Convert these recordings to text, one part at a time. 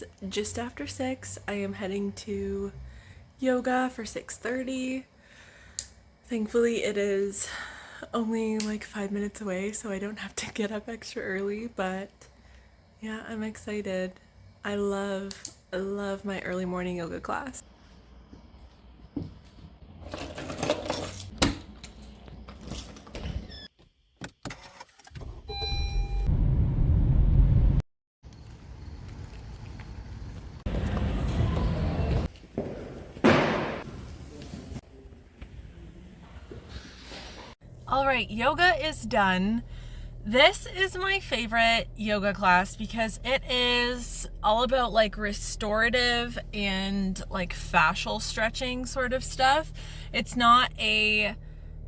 is just after 6. I am heading to yoga for 6:30. Thankfully, it is only like 5 minutes away, so I don't have to get up extra early, but yeah, I'm excited. I love my early morning yoga class. All right, yoga is done. This is my favorite yoga class because it is all about like restorative and like fascial stretching sort of stuff. It's not a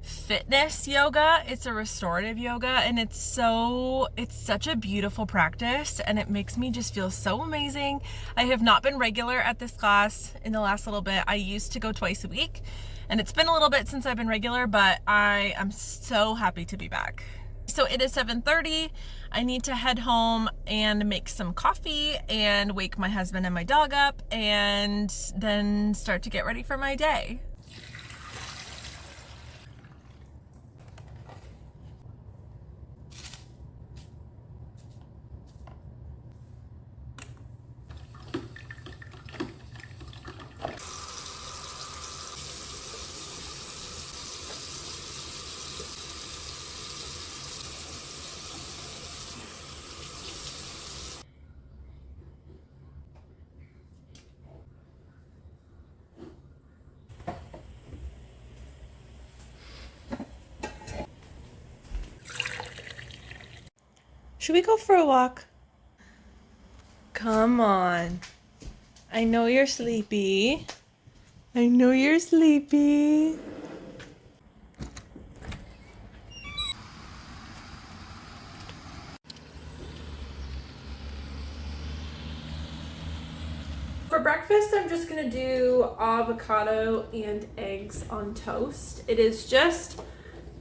fitness yoga, it's a restorative yoga, and it's such a beautiful practice, and it makes me just feel so amazing. I have not been regular at this class in the last little bit. I used to go twice a week, and it's been a little bit since I've been regular, but I am so happy to be back. So it is 7:30. I need to head home and make some coffee and wake my husband and my dog up, and then start to get ready for my day. Should we go for a walk? Come on. I know you're sleepy. I know you're sleepy. For breakfast, I'm just gonna do avocado and eggs on toast. It is just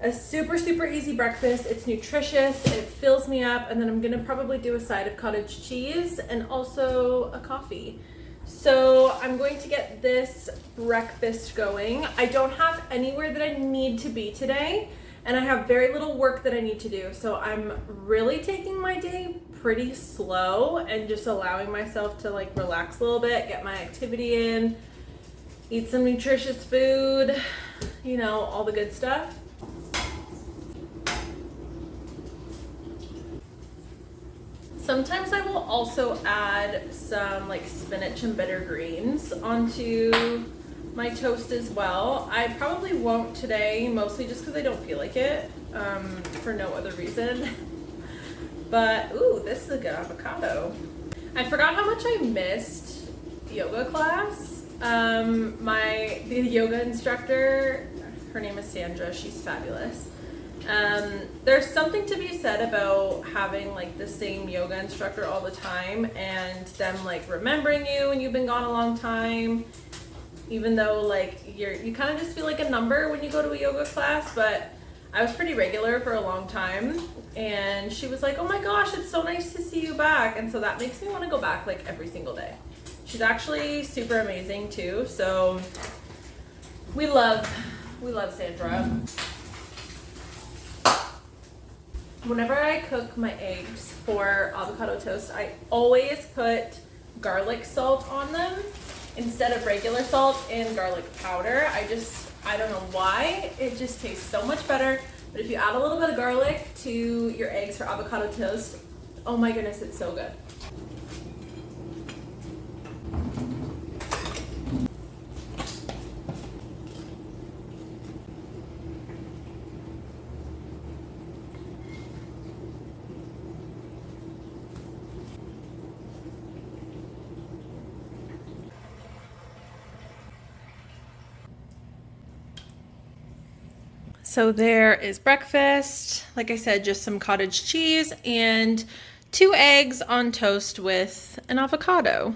a super easy breakfast. It's nutritious, it fills me up, and then I'm gonna probably do a side of cottage cheese and also a coffee. So I'm going to get this breakfast going. I don't have anywhere that I need to be today, and I have very little work that I need to do. So I'm really taking my day pretty slow and just allowing myself to like relax a little bit, get my activity in, eat some nutritious food, you know, all the good stuff. Sometimes I will also add some like spinach and bitter greens onto my toast as well. I probably won't today, mostly just because I don't feel like it, for no other reason. But, ooh, this is a good avocado. I forgot how much I missed yoga class. The yoga instructor, her name is Sandra, she's fabulous. There's something to be said about having like the same yoga instructor all the time and them like remembering you when you've been gone a long time, even though like you kind of just feel like a number when you go to a yoga class. But I was pretty regular for a long time, and she was like, oh my gosh, it's so nice to see you back. And so that makes me want to go back like every single day. She's actually super amazing too. So we love Sandra. Whenever I cook my eggs for avocado toast, I always put garlic salt on them instead of regular salt and garlic powder. I don't know why, it just tastes so much better. But if you add a little bit of garlic to your eggs for avocado toast, oh my goodness, it's so good. So there is breakfast. Like I said, just some cottage cheese and 2 eggs on toast with an avocado.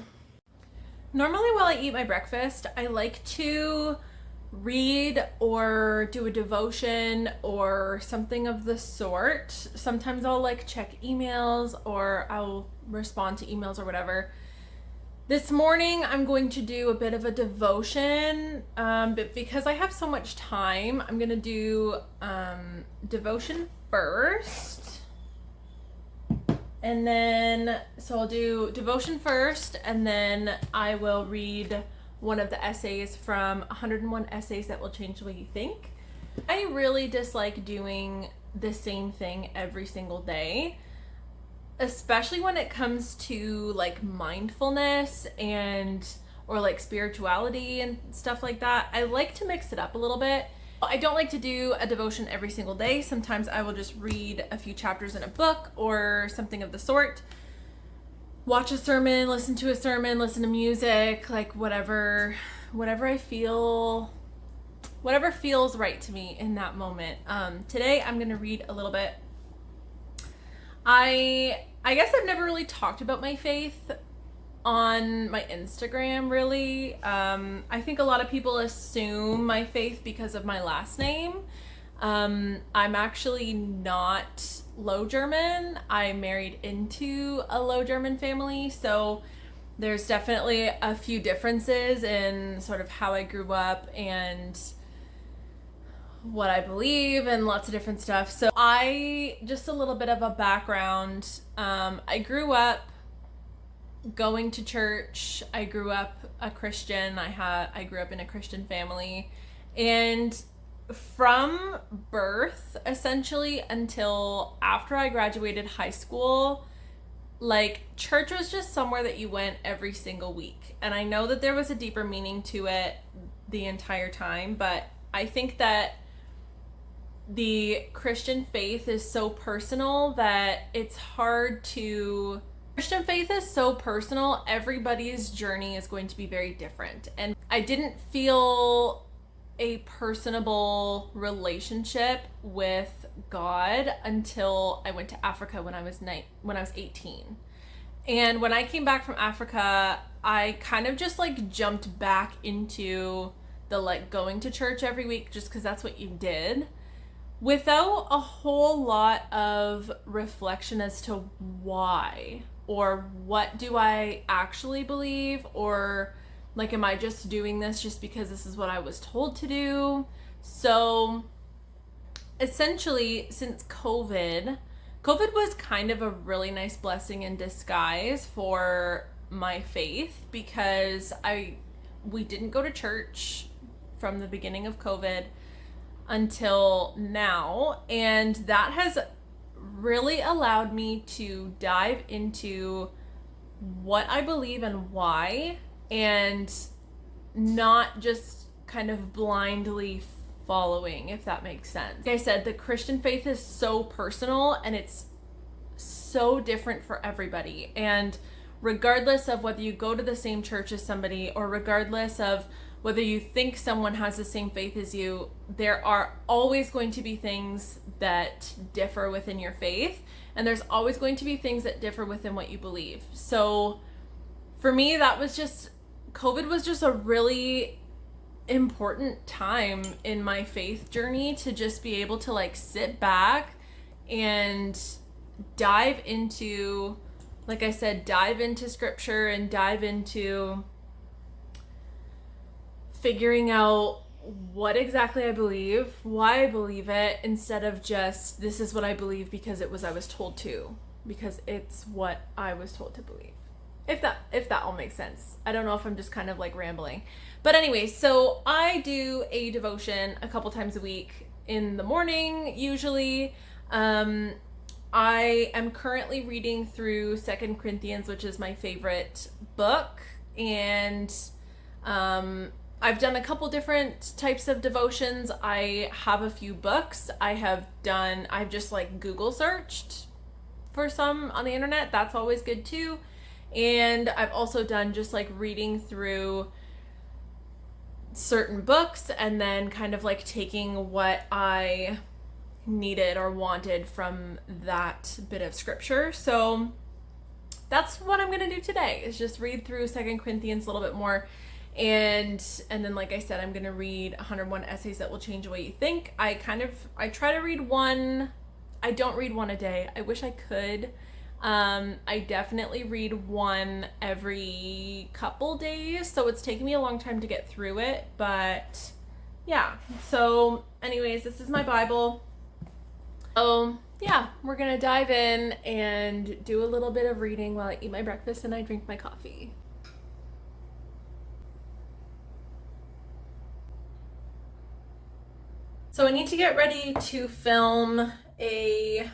Normally while I eat my breakfast, I like to read or do a devotion or something of the sort. Sometimes I'll like check emails or I'll respond to emails or whatever. This morning I'm going to do a bit of a devotion, but because I have so much time, I'm going to do devotion first. And then, so I'll do devotion first, and then I will read one of the essays from 101 Essays That Will Change the Way You Think. I really dislike doing the same thing every single day, especially when it comes to like mindfulness or like spirituality and stuff like that. I like to mix it up a little bit. I don't like to do a devotion every single day. Sometimes I will just read a few chapters in a book or something of the sort. Watch a sermon, listen to a sermon, listen to music, like whatever I feel, whatever feels right to me in that moment. Today I'm going to read a little bit. I guess I've never really talked about my faith on my Instagram, really. I think a lot of people assume my faith because of my last name. I'm actually not Low German. I married into a Low German family, so there's definitely a few differences in sort of how I grew up and what I believe and lots of different stuff. So just a little bit of a background. I grew up going to church. I grew up a Christian. I grew up in a Christian family, and from birth essentially until after I graduated high school, like church was just somewhere that you went every single week. And I know that there was a deeper meaning to it the entire time, but I think that the Christian faith is so personal that it's hard to... Christian faith is so personal. Everybody's journey is going to be very different. And I didn't feel a personable relationship with God until I went to Africa when I was 18. And when I came back from Africa, I kind of just like jumped back into the like going to church every week just because that's what you did, without a whole lot of reflection as to why, or what do I actually believe, or like, am I just doing this just because this is what I was told to do? So essentially, since COVID was kind of a really nice blessing in disguise for my faith, because we didn't go to church from the beginning of COVID until now, and that has really allowed me to dive into what I believe and why, and not just kind of blindly following, if that makes sense. Like I said, the Christian faith is so personal and it's so different for everybody, and regardless of whether you go to the same church as somebody, or regardless of whether you think someone has the same faith as you, there are always going to be things that differ within your faith, and there's always going to be things that differ within what you believe. So for me, COVID was just a really important time in my faith journey to just be able to like sit back and dive into, like I said, dive into scripture and dive into figuring out what exactly I believe, why I believe it, instead of just, this is what I believe because I was told to, because it's what I was told to believe. If that all makes sense. I don't know if I'm just kind of like rambling. But anyway, so I do a devotion a couple times a week in the morning, usually. I am currently reading through 2 Corinthians, which is my favorite book, and I've done a couple different types of devotions. I have a few books. I've just like Google searched for some on the internet. That's always good too. And I've also done just like reading through certain books and then kind of like taking what I needed or wanted from that bit of scripture. So that's what I'm going to do today, is just read through 2 Corinthians a little bit more. And then, like I said, I'm going to read 101 Essays That Will Change the Way You Think. I try to read one. I don't read one a day. I wish I could. I definitely read one every couple days, so it's taken me a long time to get through it, but yeah. So anyways, this is my Bible. Yeah, we're gonna dive in and do a little bit of reading while I eat my breakfast and I drink my coffee. So I need to get ready to film a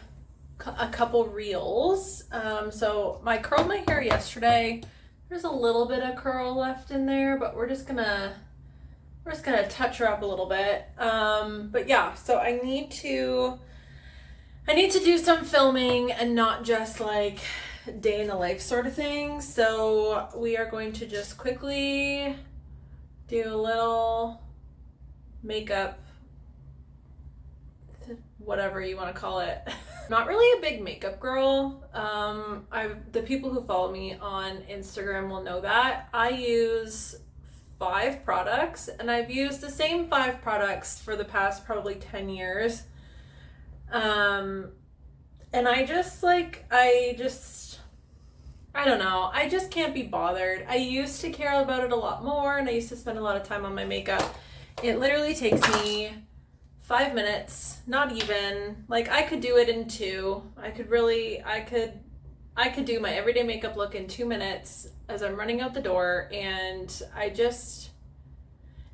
couple reels. So I curled my hair yesterday. There's a little bit of curl left in there, but we're just gonna touch her up a little bit. But yeah, so I need to do some filming and not just like day in the life sort of thing. So we are going to just quickly do a little makeup, whatever you want to call it. Not really a big makeup girl. The people who follow me on Instagram will know that. I use 5 products, and I've used the same 5 products for the past probably 10 years. And I don't know. I just can't be bothered. I used to care about it a lot more, and I used to spend a lot of time on my makeup. It literally takes me 5 minutes, not even. Like, I could do it in 2. I could do my everyday makeup look in 2 minutes as I'm running out the door, and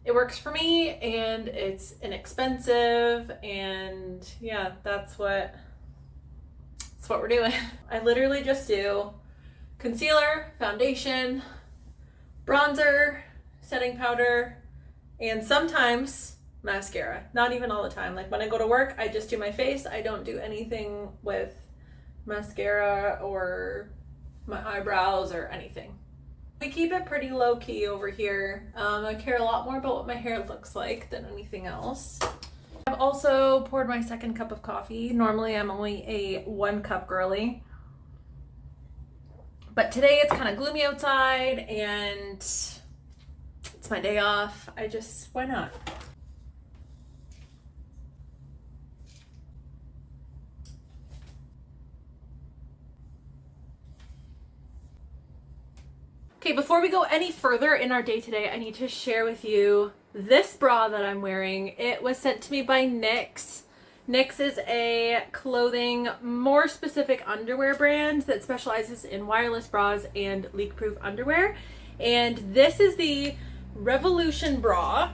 it works for me, and it's inexpensive, and yeah, that's what we're doing. I literally just do concealer, foundation, bronzer, setting powder, and sometimes mascara. Not even all the time. Like when I go to work, I just do my face. I don't do anything with mascara or my eyebrows or anything. We keep it pretty low key over here. I care a lot more about what my hair looks like than anything else. I've also poured my second cup of coffee. Normally I'm only a 1 cup girly, but today it's kind of gloomy outside and it's my day off. Why not? Okay, before we go any further in our day today, I need to share with you this bra that I'm wearing. It was sent to me by KNIX. KNIX is a clothing, more specific underwear brand that specializes in wireless bras and leak-proof underwear. And this is the Revolution bra.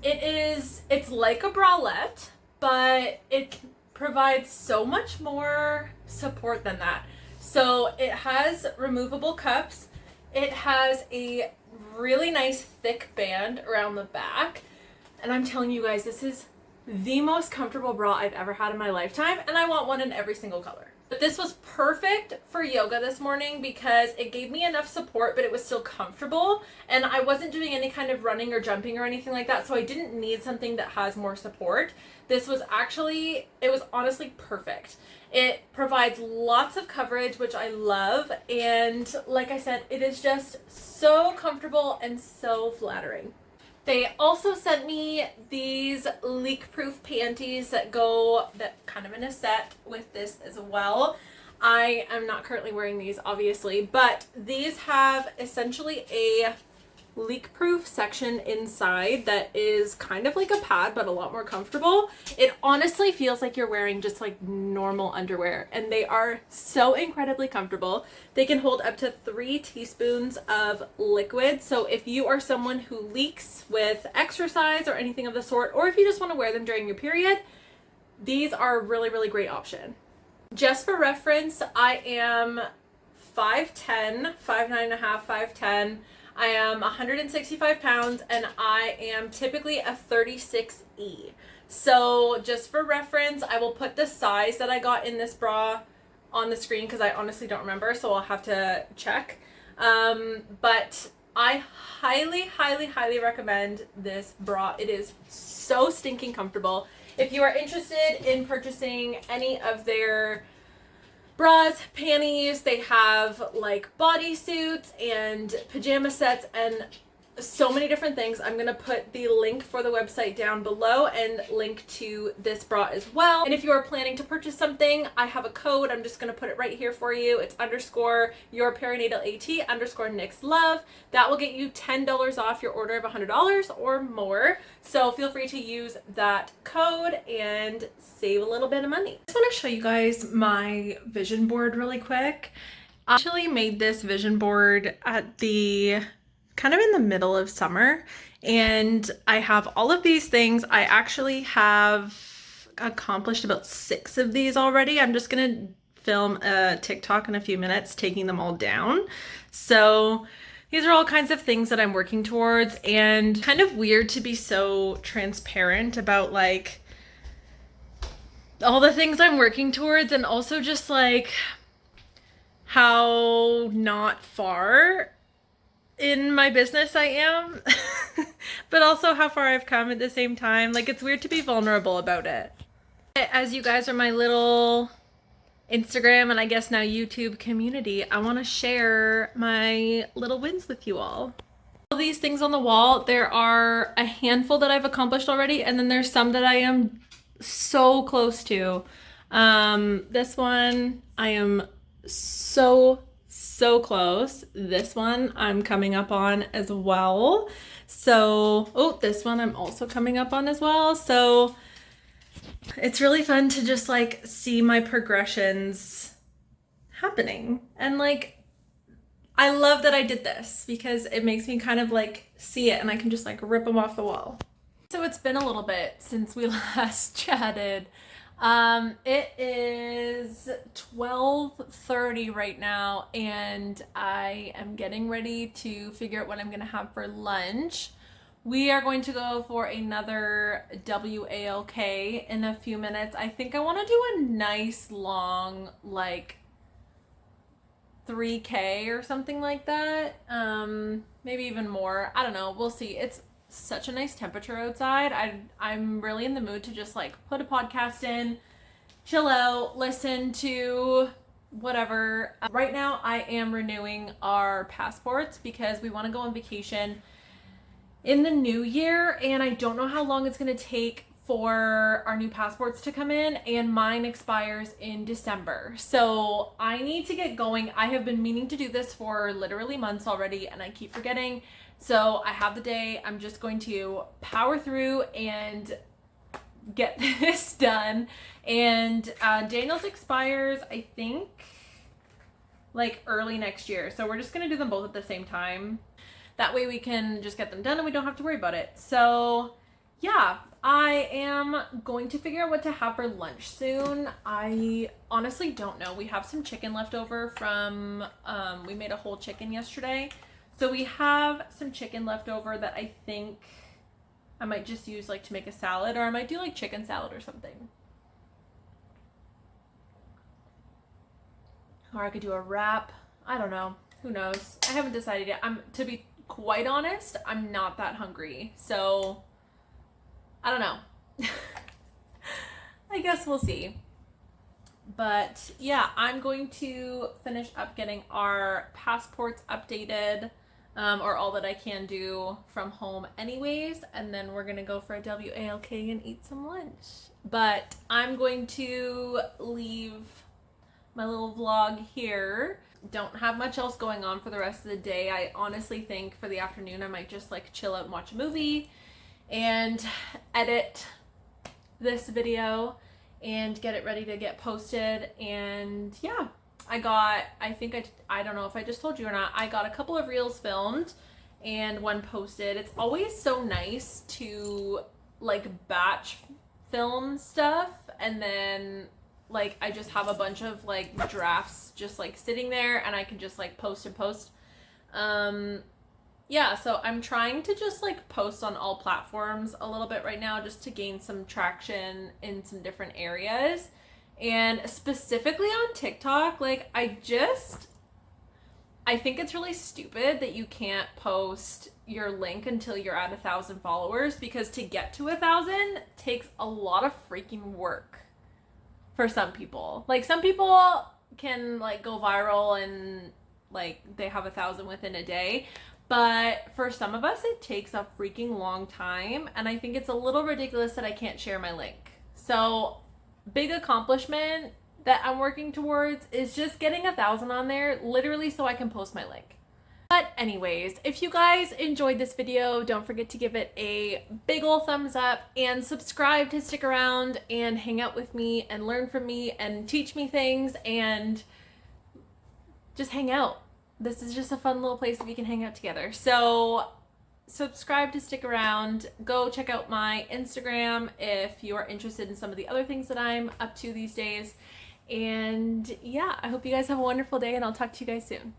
It's like a bralette, but it provides so much more support than that. So it has removable cups. It has a really nice thick band around the back. And I'm telling you guys, this is the most comfortable bra I've ever had in my lifetime. And I want one in every single color. But this was perfect for yoga this morning because it gave me enough support, but it was still comfortable. And I wasn't doing any kind of running or jumping or anything like that. So I didn't need something that has more support. It was honestly perfect. It provides lots of coverage, which I love. And like I said, it is just so comfortable and so flattering. They also sent me these leak-proof panties that kind of in a set with this as well. I am not currently wearing these, obviously, but these have essentially a leak-proof section inside that is kind of like a pad but a lot more comfortable. It honestly feels like you're wearing just like normal underwear, and they are so incredibly comfortable. They can hold up to 3 teaspoons of liquid, so if you are someone who leaks with exercise or anything of the sort, or if you just want to wear them during your period, these are a really, really great option. Just for reference, I am 5'10", 5'9.5", 5'10". I am 165 pounds, and I am typically a 36E. So just for reference, I will put the size that I got in this bra on the screen because I honestly don't remember, so I'll have to check. But I highly, highly, highly recommend this bra. It is so stinking comfortable. If you are interested in purchasing any of their bras, panties, they have like bodysuits and pajama sets, and so many different things. I'm gonna put the link for the website down below and link to this bra as well. And if you are planning to purchase something, I have a code. I'm just gonna put it right here for you. It's underscore your perinatal AT underscore KNIX love. That will get you $10 off your order of $100 or more. So feel free to use that code and save a little bit of money. I just want to show you guys my vision board really quick. I actually made this vision board at the kind of in the middle of summer, and I have all of these things. I actually have accomplished about 6 of these already. I'm just gonna film a TikTok in a few minutes taking them all down. So these are all kinds of things that I'm working towards, and kind of weird to be so transparent about like all the things I'm working towards, and also just like how not far in my business I am, but also how far I've come at the same time. Like, it's weird to be vulnerable about it. As you guys are my little Instagram and I guess now YouTube community, I want to share my little wins with you all. All these things on the wall, there are a handful that I've accomplished already, and then there's some that I am so close to. This one I am so close. This one I'm coming up on as well. So, oh, this one I'm also coming up on as well. So it's really fun to just like see my progressions happening. And like, I love that I did this because it makes me kind of like see it and I can just like rip them off the wall. So it's been a little bit since we last chatted. It is 12:30 right now, and I am getting ready to figure out what I'm gonna have for lunch. We are going to go for another WALK in a few minutes. I think I want to do a nice long, like 3K or something like that. Maybe even more. I don't know. We'll see. It's such a nice temperature outside. I'm really in the mood to just like put a podcast in, chill out, listen to whatever. Right now I am renewing our passports because we want to go on vacation in the new year, and I don't know how long it's going to take for our new passports to come in, and mine expires in December. So I need to get going. I have been meaning to do this for literally months already, and I keep forgetting. So I have the day. I'm just going to power through and get this done. And Daniel's expires, I think, like early next year. So we're just going to do them both at the same time. That way we can just get them done and we don't have to worry about it. So yeah, I am going to figure out what to have for lunch soon. I honestly don't know. We have some chicken left over from, we made a whole chicken yesterday. So we have some chicken left over that I think I might just use like to make a salad, or I might do like chicken salad or something. Or I could do a wrap. I don't know. Who knows? I haven't decided yet. To be quite honest, I'm not that hungry. So I don't know. I guess we'll see. But yeah, I'm going to finish up getting our passports updated, or all that I can do from home anyways, and then we're gonna go for a WALK and eat some lunch. But I'm going to leave my little vlog here. Don't have much else going on for the rest of the day. I honestly think for the afternoon I might just like chill out and watch a movie and edit this video and get it ready to get posted. And yeah, I don't know if I just told you or not, I got a couple of reels filmed and one posted. It's always so nice to like batch film stuff, and then like I just have a bunch of like drafts just like sitting there and I can just like post and post. Yeah, so I'm trying to just like post on all platforms a little bit right now just to gain some traction in some different areas. And specifically on TikTok, like I think it's really stupid that you can't post your link until you're at 1,000 followers, because to get to 1,000 takes a lot of freaking work for some people. Like some people can like go viral and like they have 1,000 within a day, But for some of us, it takes a freaking long time. And I think it's a little ridiculous that I can't share my link. So, big accomplishment that I'm working towards is just getting 1,000 on there, literally so I can post my link. But anyways, if you guys enjoyed this video, don't forget to give it a big ol' thumbs up and subscribe to stick around and hang out with me and learn from me and teach me things and just hang out. This is just a fun little place that we can hang out together. So subscribe to stick around. Go check out my Instagram if you are interested in some of the other things that I'm up to these days. And yeah, I hope you guys have a wonderful day, and I'll talk to you guys soon.